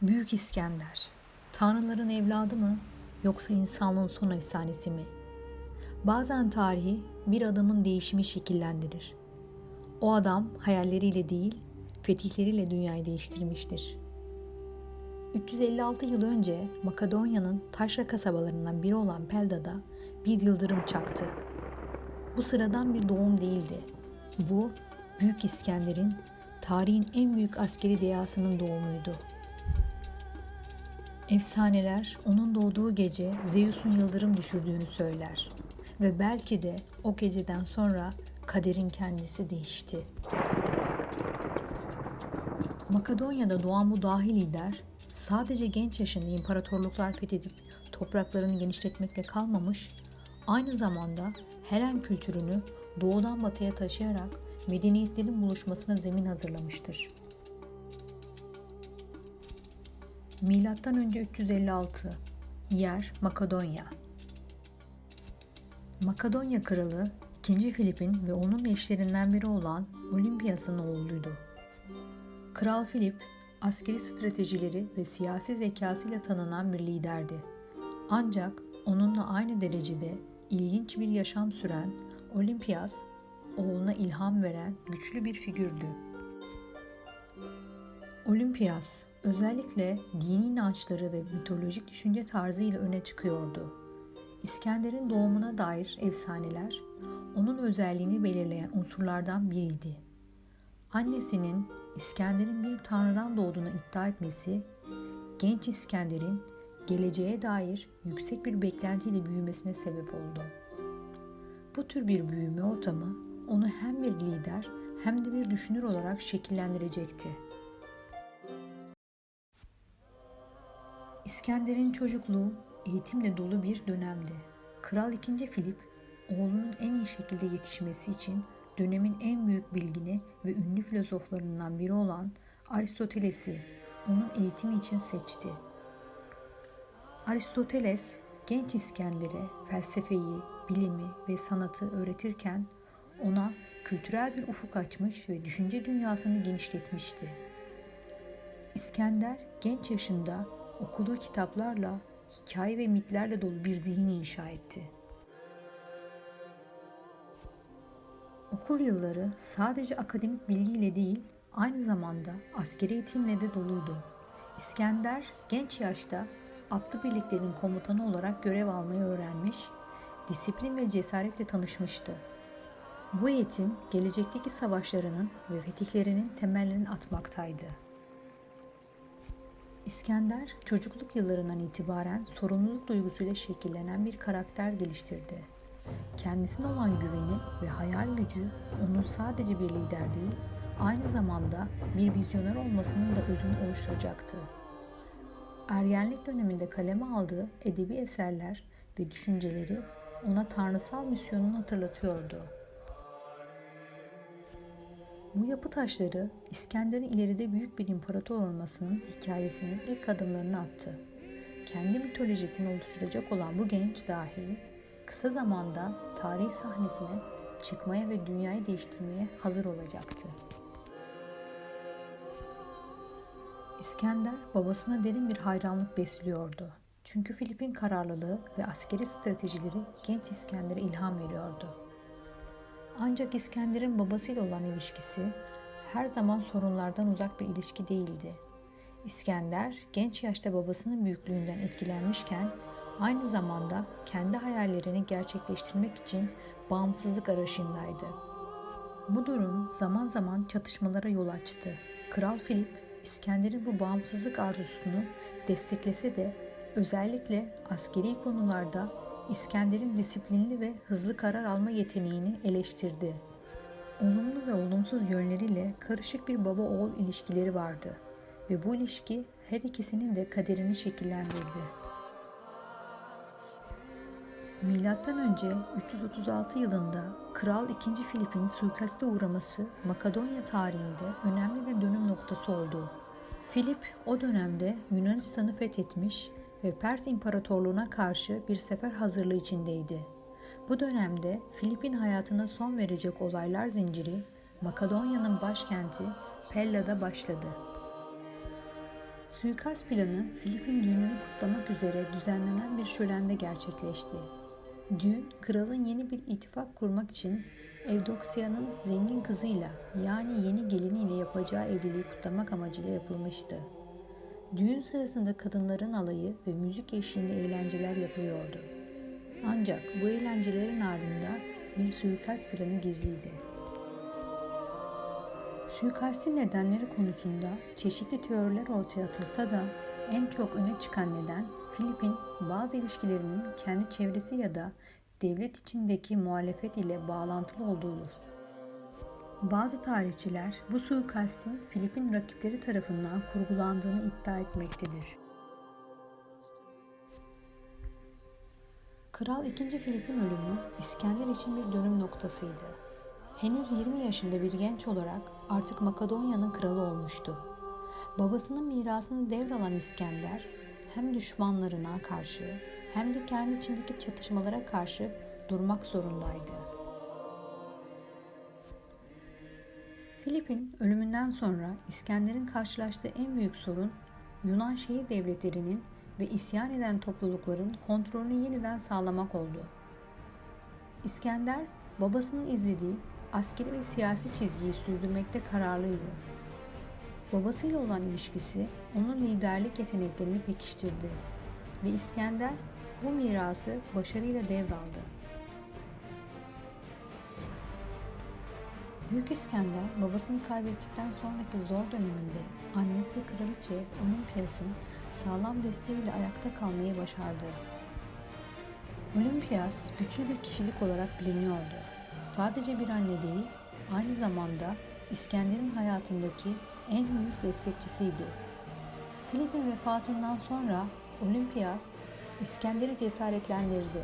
Büyük İskender, tanrıların evladı mı yoksa insanlığın son efsanesi mi? Bazen tarihi bir adamın değişimi şekillendirir. O adam hayalleriyle değil, fetihleriyle dünyayı değiştirmiştir. 356 yıl önce Makedonya'nın taşra kasabalarından biri olan Pelda'da bir yıldırım çaktı. Bu sıradan bir doğum değildi. Bu, Büyük İskender'in, tarihin en büyük askeri dehasının doğumuydu. Efsaneler onun doğduğu gece Zeus'un yıldırım düşürdüğünü söyler ve belki de o geceden sonra kaderin kendisi değişti. Makedonya'da doğan bu dahi lider sadece genç yaşında imparatorluklar fethedip topraklarını genişletmekle kalmamış, aynı zamanda Helen kültürünü doğudan batıya taşıyarak medeniyetlerin buluşmasına zemin hazırlamıştır. Milattan önce 356. Yer Makedonya. Makedonya kralı 2. Filip'in ve onun eşlerinden biri olan Olimpias'ın oğluydu. Kral Filip, askeri stratejileri ve siyasi zekasıyla tanınan bir liderdi. Ancak onunla aynı derecede ilginç bir yaşam süren Olimpias, oğluna ilham veren güçlü bir figürdü. Olimpias, özellikle dini inançları ve mitolojik düşünce tarzıyla öne çıkıyordu. İskender'in doğumuna dair efsaneler, onun özelliğini belirleyen unsurlardan biriydi. Annesinin İskender'in bir tanrıdan doğduğunu iddia etmesi, genç İskender'in geleceğe dair yüksek bir beklentiyle büyümesine sebep oldu. Bu tür bir büyüme ortamı onu hem bir lider hem de bir düşünür olarak şekillendirecekti. İskender'in çocukluğu eğitimle dolu bir dönemdi. Kral II. Filip, oğlunun en iyi şekilde yetişmesi için dönemin en büyük bilgini ve ünlü filozoflarından biri olan Aristoteles'i onun eğitimi için seçti. Aristoteles, genç İskender'e felsefeyi, bilimi ve sanatı öğretirken ona kültürel bir ufuk açmış ve düşünce dünyasını genişletmişti. İskender genç yaşında okuduğu kitaplarla, hikaye ve mitlerle dolu bir zihin inşa etti. Okul yılları sadece akademik bilgiyle değil, aynı zamanda askeri eğitimle de doluydu. İskender genç yaşta atlı birliklerin komutanı olarak görev almayı öğrenmiş, disiplin ve cesaretle tanışmıştı. Bu eğitim gelecekteki savaşlarının ve fetihlerinin temellerini atmaktaydı. İskender, çocukluk yıllarından itibaren sorumluluk duygusuyla şekillenen bir karakter geliştirdi. Kendisine olan güveni ve hayal gücü onu sadece bir lider değil, aynı zamanda bir vizyoner olmasının da özünü oluşturacaktı. Ergenlik döneminde kaleme aldığı edebi eserler ve düşünceleri ona tanrısal misyonunu hatırlatıyordu. Bu yapı taşları İskender'in ileride büyük bir imparator olmasının hikayesinin ilk adımlarını attı. Kendi mitolojisini oluşturacak olan bu genç dahi kısa zamanda tarih sahnesine çıkmaya ve dünyayı değiştirmeye hazır olacaktı. İskender babasına derin bir hayranlık besliyordu. Çünkü Filip'in kararlılığı ve askeri stratejileri genç İskender'e ilham veriyordu. Ancak İskender'in babasıyla olan ilişkisi her zaman sorunlardan uzak bir ilişki değildi. İskender genç yaşta babasının büyüklüğünden etkilenmişken aynı zamanda kendi hayallerini gerçekleştirmek için bağımsızlık arayışındaydı. Bu durum zaman zaman çatışmalara yol açtı. Kral Filip, İskender'in bu bağımsızlık arzusunu desteklese de özellikle askeri konularda İskender'in disiplinli ve hızlı karar alma yeteneğini eleştirdi. Olumlu ve olumsuz yönleriyle karışık bir baba-oğul ilişkileri vardı ve bu ilişki her ikisinin de kaderini şekillendirdi. Milattan önce 336 yılında Kral II. Filip'in suikaste uğraması Makedonya tarihinde önemli bir dönüm noktası oldu. Filip o dönemde Yunanistan'ı fethetmiş ve Pers İmparatorluğu'na karşı bir sefer hazırlığı içindeydi. Bu dönemde Filip'in hayatına son verecek olaylar zinciri Makedonya'nın başkenti Pella'da başladı. Suikast planı Filip'in düğününü kutlamak üzere düzenlenen bir şölende gerçekleşti. Düğün, kralın yeni bir ittifak kurmak için Evdoksiya'nın zengin kızıyla yani yeni geliniyle yapacağı evliliği kutlamak amacıyla yapılmıştı. Düğün sırasında kadınların alayı ve müzik eşliğinde eğlenceler yapılıyordu. Ancak bu eğlencelerin ardında bir suikast planı gizliydi. Suikastin nedenleri konusunda çeşitli teoriler ortaya atılsa da en çok öne çıkan neden Filip'in bazı ilişkilerinin kendi çevresi ya da devlet içindeki muhalefet ile bağlantılı olduğudur. Bazı tarihçiler bu suikastin Filip'in rakipleri tarafından kurgulandığını iddia etmektedir. Kral II. Filip'in ölümü İskender için bir dönüm noktasıydı. Henüz 20 yaşında bir genç olarak artık Makedonya'nın kralı olmuştu. Babasının mirasını devralan İskender hem düşmanlarına karşı hem de kendi içindeki çatışmalara karşı durmak zorundaydı. Filip'in ölümünden sonra İskender'in karşılaştığı en büyük sorun Yunan şehir devletlerinin ve isyan eden toplulukların kontrolünü yeniden sağlamak oldu. İskender babasının izlediği askeri ve siyasi çizgiyi sürdürmekte kararlıydı. Babasıyla olan ilişkisi onun liderlik yeteneklerini pekiştirdi ve İskender bu mirası başarıyla devraldı. Büyük İskender babasını kaybettikten sonraki zor döneminde annesi Kraliçe Olympias'ın sağlam desteğiyle ayakta kalmayı başardı. Olympias güçlü bir kişilik olarak biliniyordu. Sadece bir anne değil, aynı zamanda İskender'in hayatındaki en büyük destekçisiydi. Filip'in vefatından sonra Olympias İskender'i cesaretlendirdi,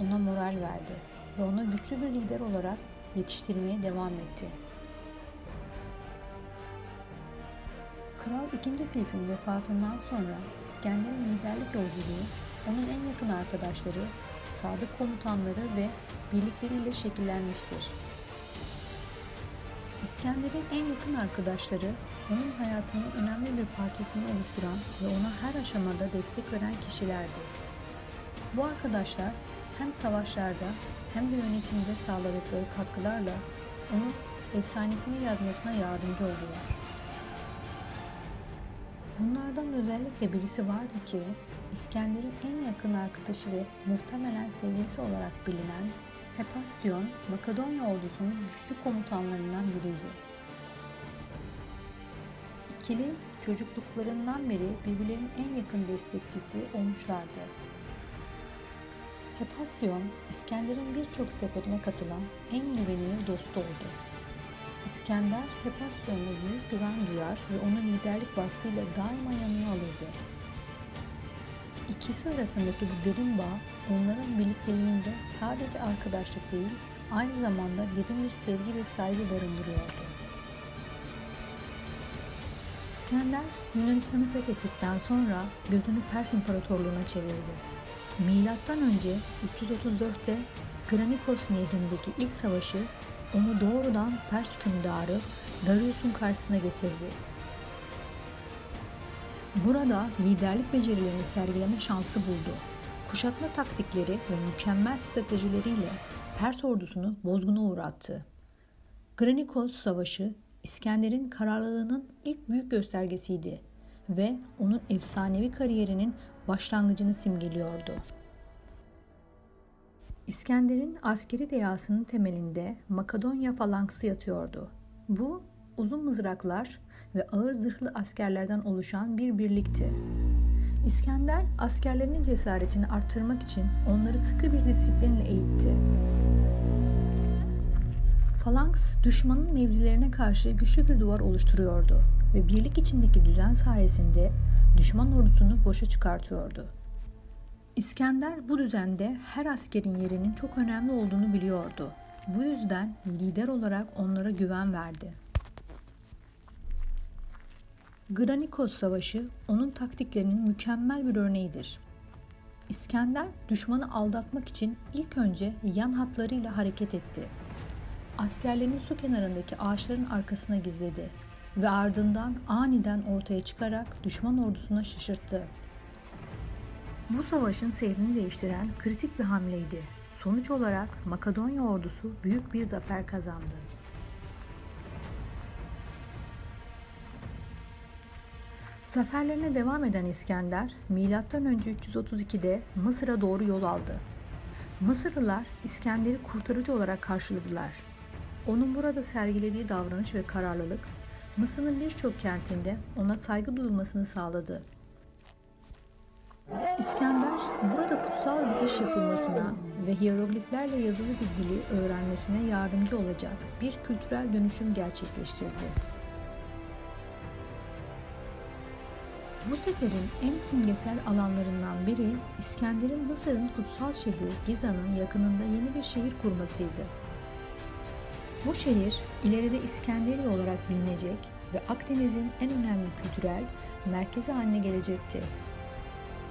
ona moral verdi ve onu güçlü bir lider olarak yetiştirmeye devam etti. Kral II. Filip'in vefatından sonra İskender'in liderlik yolculuğu onun en yakın arkadaşları, sadık komutanları ve birlikleriyle şekillenmiştir. İskender'in en yakın arkadaşları onun hayatının önemli bir parçasını oluşturan ve ona her aşamada destek veren kişilerdi. Bu arkadaşlar hem savaşlarda hem de yönetimde sağladıkları katkılarla onun efsanesini yazmasına yardımcı oldular. Bunlardan özellikle birisi vardı ki İskender'in en yakın arkadaşı ve muhtemelen sevgilisi olarak bilinen Hephaistion, Makedonya ordusunun güçlü komutanlarından biriydi. İkili çocukluklarından beri birbirlerinin en yakın destekçisi olmuşlardı. Hephaistion, İskender'in birçok seferine katılan en güvenilir dostu oldu. İskender, Hephaistion'a büyük güven duyar ve onu liderlik vasfıyla daima yanına alırdı. İkisi arasındaki bu derin bağ, onların birlikteliğinde sadece arkadaşlık değil, aynı zamanda derin bir sevgi ve saygı barındırıyordu. İskender, Yunanistan'ı fethettikten sonra gözünü Pers İmparatorluğu'na çevirdi. Milattan önce 334'te Granikos Nehri'ndeki ilk savaşı onu doğrudan Pers hükümdarı Darius'un karşısına getirdi. Burada liderlik becerilerini sergileme şansı buldu. Kuşatma taktikleri ve mükemmel stratejileriyle Pers ordusunu bozguna uğrattı. Granikos Savaşı, İskender'in kararlılığının ilk büyük göstergesiydi ve onun efsanevi kariyerinin başlangıcını simgeliyordu. İskender'in askeri dehasının temelinde Makedonya falangsı yatıyordu. Bu, uzun mızraklar ve ağır zırhlı askerlerden oluşan bir birlikti. İskender, askerlerinin cesaretini arttırmak için onları sıkı bir disiplinle eğitti. Falanks, düşmanın mevzilerine karşı güçlü bir duvar oluşturuyordu ve birlik içindeki düzen sayesinde düşman ordusunu boşa çıkartıyordu. İskender bu düzende her askerin yerinin çok önemli olduğunu biliyordu. Bu yüzden lider olarak onlara güven verdi. Granikos Savaşı onun taktiklerinin mükemmel bir örneğidir. İskender düşmanı aldatmak için ilk önce yan hatlarıyla hareket etti. Askerlerini su kenarındaki ağaçların arkasına gizledi ve ardından aniden ortaya çıkarak düşman ordusuna şaşırttı. Bu savaşın seyrini değiştiren kritik bir hamleydi. Sonuç olarak Makedonya ordusu büyük bir zafer kazandı. Zaferlerine devam eden İskender, M.Ö. 332'de Mısır'a doğru yol aldı. Mısırlılar İskender'i kurtarıcı olarak karşıladılar. Onun burada sergilediği davranış ve kararlılık, Mısır'ın birçok kentinde ona saygı duyulmasını sağladı. İskender, burada kutsal bir iş yapılmasına ve hiyerogliflerle yazılı bir dili öğrenmesine yardımcı olacak bir kültürel dönüşüm gerçekleştirdi. Bu seferin en simgesel alanlarından biri İskender'in Mısır'ın kutsal şehri Giza'nın yakınında yeni bir şehir kurmasıydı. Bu şehir ileride İskenderiye olarak bilinecek ve Akdeniz'in en önemli kültürel merkezi haline gelecekti.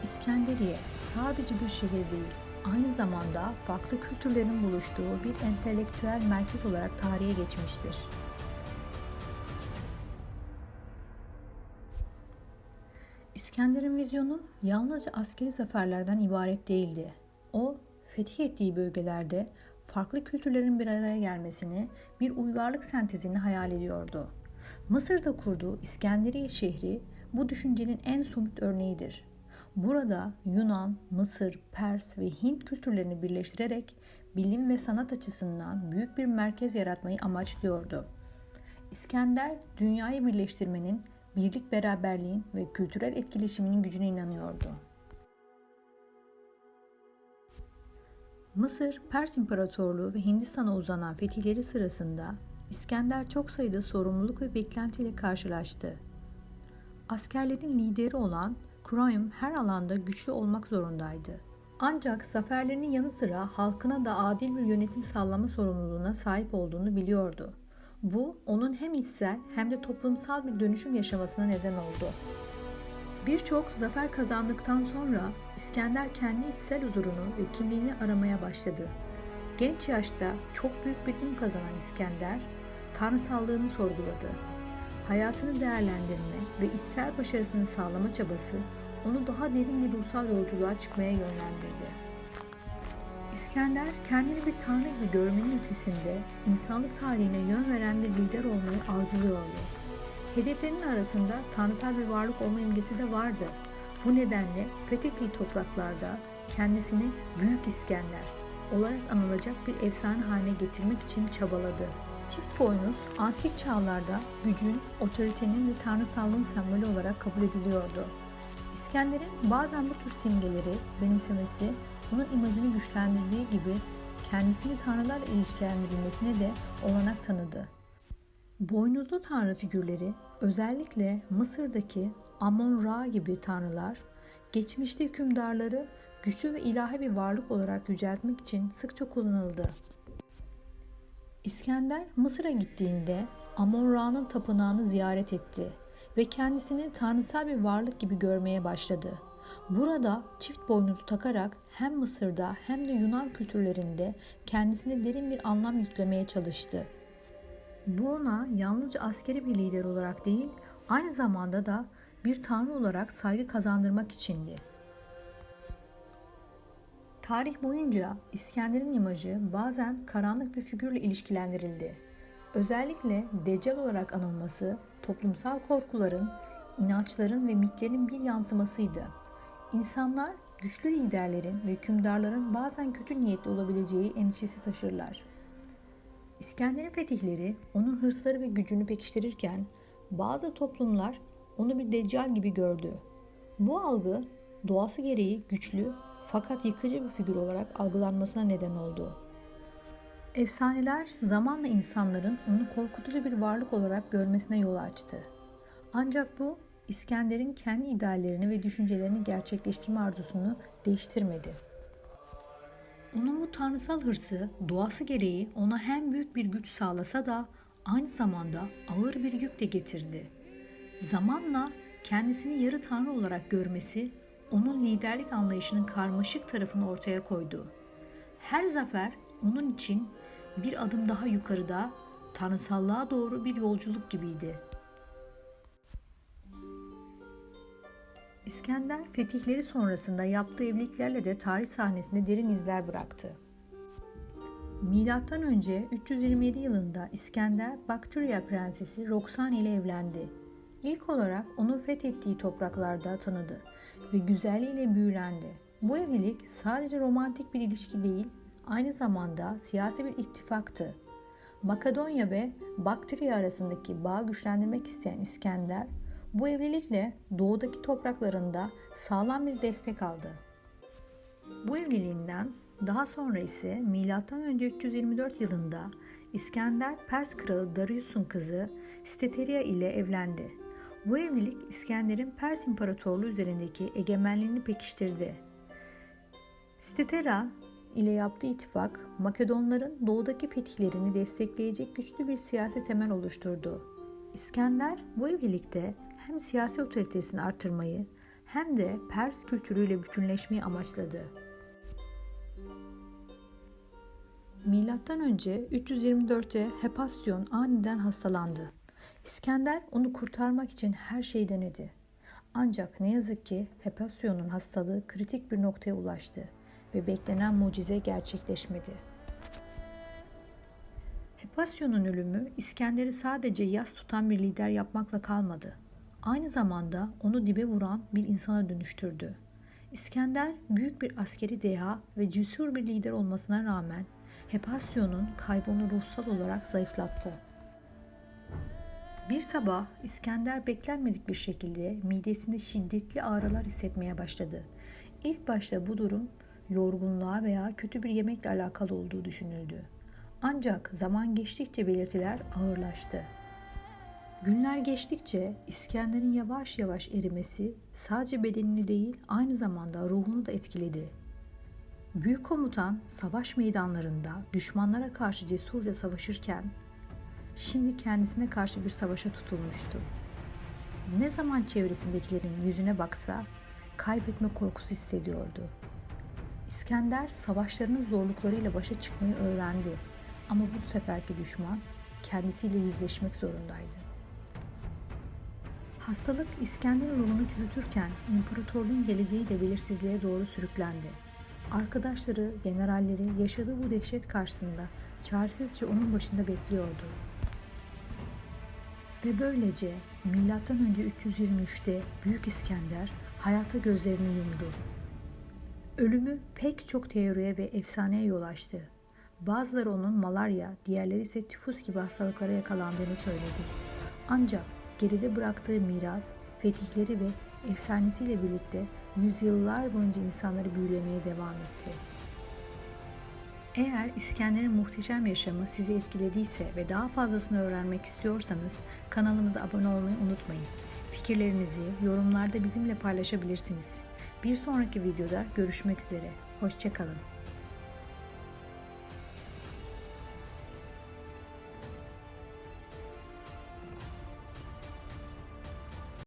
İskenderiye sadece bir şehir değil, aynı zamanda farklı kültürlerin buluştuğu bir entelektüel merkez olarak tarihe geçmiştir. İskender'in vizyonu yalnızca askeri zaferlerden ibaret değildi. O, fetih ettiği bölgelerde farklı kültürlerin bir araya gelmesini, bir uygarlık sentezini hayal ediyordu. Mısır'da kurduğu İskenderiye şehri bu düşüncenin en somut örneğidir. Burada Yunan, Mısır, Pers ve Hint kültürlerini birleştirerek bilim ve sanat açısından büyük bir merkez yaratmayı amaçlıyordu. İskender, dünyayı birleştirmenin, birlik beraberliğin ve kültürel etkileşiminin gücüne inanıyordu. Mısır, Pers İmparatorluğu ve Hindistan'a uzanan fetihleri sırasında İskender çok sayıda sorumluluk ve beklentiyle karşılaştı. Askerlerin lideri olan Kroim her alanda güçlü olmak zorundaydı. Ancak zaferlerinin yanı sıra halkına da adil bir yönetim sağlama sorumluluğuna sahip olduğunu biliyordu. Bu, onun hem içsel hem de toplumsal bir dönüşüm yaşamasına neden oldu. Birçok zafer kazandıktan sonra İskender kendi içsel huzurunu ve kimliğini aramaya başladı. Genç yaşta çok büyük bir ün kazanan İskender, tanrısallığını sorguladı. Hayatını değerlendirme ve içsel başarısını sağlama çabası onu daha derin bir ruhsal yolculuğa çıkmaya yönlendirdi. İskender kendini bir tanrı gibi görmenin ötesinde insanlık tarihine yön veren bir lider olmayı arzuluyordu. Hedeflerinin arasında tanrısal bir varlık olma imgesi de vardı. Bu nedenle fethettiği topraklarda kendisini Büyük İskender olarak anılacak bir efsane haline getirmek için çabaladı. Çift boynuz antik çağlarda gücün, otoritenin ve tanrısallığın sembolü olarak kabul ediliyordu. İskender'in bazen bu tür simgeleri benimsemesi onun imajını güçlendirdiği gibi kendisini tanrılarla ilişkilendirilmesine de olanak tanıdı. Boynuzlu tanrı figürleri, özellikle Mısır'daki Amon-Ra gibi tanrılar, geçmişte hükümdarları güçlü ve ilahi bir varlık olarak yüceltmek için sıkça kullanıldı. İskender Mısır'a gittiğinde Amon-Ra'nın tapınağını ziyaret etti ve kendisini tanrısal bir varlık gibi görmeye başladı. Burada çift boynuzu takarak hem Mısır'da hem de Yunan kültürlerinde kendisine derin bir anlam yüklemeye çalıştı. Bu ona yalnızca askeri bir lider olarak değil, aynı zamanda da bir tanrı olarak saygı kazandırmak içindi. Tarih boyunca İskender'in imajı bazen karanlık bir figürle ilişkilendirildi. Özellikle Deccal olarak anılması, toplumsal korkuların, inançların ve mitlerin bir yansımasıydı. İnsanlar güçlü liderlerin ve hükümdarların bazen kötü niyetli olabileceği endişesi taşırlar. İskender'in fetihleri onun hırsları ve gücünü pekiştirirken bazı toplumlar onu bir deccal gibi gördü. Bu algı doğası gereği güçlü fakat yıkıcı bir figür olarak algılanmasına neden oldu. Efsaneler zamanla insanların onu korkutucu bir varlık olarak görmesine yol açtı. Ancak bu İskender'in kendi ideallerini ve düşüncelerini gerçekleştirme arzusunu değiştirmedi. Onun bu tanrısal hırsı doğası gereği ona hem büyük bir güç sağlasa da aynı zamanda ağır bir yük de getirdi. Zamanla kendisini yarı tanrı olarak görmesi onun liderlik anlayışının karmaşık tarafını ortaya koydu. Her zafer onun için bir adım daha yukarıda tanrısallığa doğru bir yolculuk gibiydi. İskender fetihleri sonrasında yaptığı evliliklerle de tarih sahnesinde derin izler bıraktı. Milattan önce 327 yılında İskender, Baktrya prensesi Roxana ile evlendi. İlk olarak onu fethettiği topraklarda tanıdı ve güzelliğiyle büyülendi. Bu evlilik sadece romantik bir ilişki değil, aynı zamanda siyasi bir ittifaktı. Makedonya ve Baktrya arasındaki bağı güçlendirmek isteyen İskender, bu evlilikle doğudaki topraklarında sağlam bir destek aldı. Bu evliliğinden daha sonra ise M.Ö. 324 yılında İskender Pers kralı Darius'un kızı Steteria ile evlendi. Bu evlilik İskender'in Pers İmparatorluğu üzerindeki egemenliğini pekiştirdi. Steteria ile yaptığı ittifak Makedonların doğudaki fetihlerini destekleyecek güçlü bir siyasi temel oluşturdu. İskender bu evlilikte hem siyasi otoritesini artırmayı hem de Pers kültürüyle bütünleşmeyi amaçladı. Milattan önce 324'te Hephaistion aniden hastalandı. İskender onu kurtarmak için her şeyi denedi. Ancak ne yazık ki Hephaistion'un hastalığı kritik bir noktaya ulaştı ve beklenen mucize gerçekleşmedi. Hephaistion'un ölümü İskender'i sadece yas tutan bir lider yapmakla kalmadı. Aynı zamanda onu dibe vuran bir insana dönüştürdü. İskender büyük bir askeri deha ve cesur bir lider olmasına rağmen Hephaistion'un kaybı onu ruhsal olarak zayıflattı. Bir sabah İskender beklenmedik bir şekilde midesinde şiddetli ağrılar hissetmeye başladı. İlk başta bu durum yorgunluğa veya kötü bir yemekle alakalı olduğu düşünüldü. Ancak zaman geçtikçe belirtiler ağırlaştı. Günler geçtikçe İskender'in yavaş yavaş erimesi sadece bedenini değil aynı zamanda ruhunu da etkiledi. Büyük komutan savaş meydanlarında düşmanlara karşı cesurca savaşırken şimdi kendisine karşı bir savaşa tutulmuştu. Ne zaman çevresindekilerin yüzüne baksa kaybetme korkusu hissediyordu. İskender savaşlarının zorluklarıyla başa çıkmayı öğrendi ama bu seferki düşman kendisiyle yüzleşmek zorundaydı. Hastalık İskender'in ruhunu çürütürken imparatorluğun geleceği de belirsizliğe doğru sürüklendi. Arkadaşları, generalleri yaşadığı bu dehşet karşısında çaresizce onun başında bekliyordu. Ve böylece M.Ö. 323'te Büyük İskender hayata gözlerini yumdu. Ölümü pek çok teoriye ve efsaneye yol açtı. Bazıları onun malarya, diğerleri ise tifüs gibi hastalıklara yakalandığını söyledi. Ancak geride bıraktığı miras, fetihleri ve efsanesiyle birlikte yüzyıllar boyunca insanları büyülemeye devam etti. Eğer İskender'in muhteşem yaşamı sizi etkilediyse ve daha fazlasını öğrenmek istiyorsanız kanalımıza abone olmayı unutmayın. Fikirlerinizi yorumlarda bizimle paylaşabilirsiniz. Bir sonraki videoda görüşmek üzere. Hoşça kalın.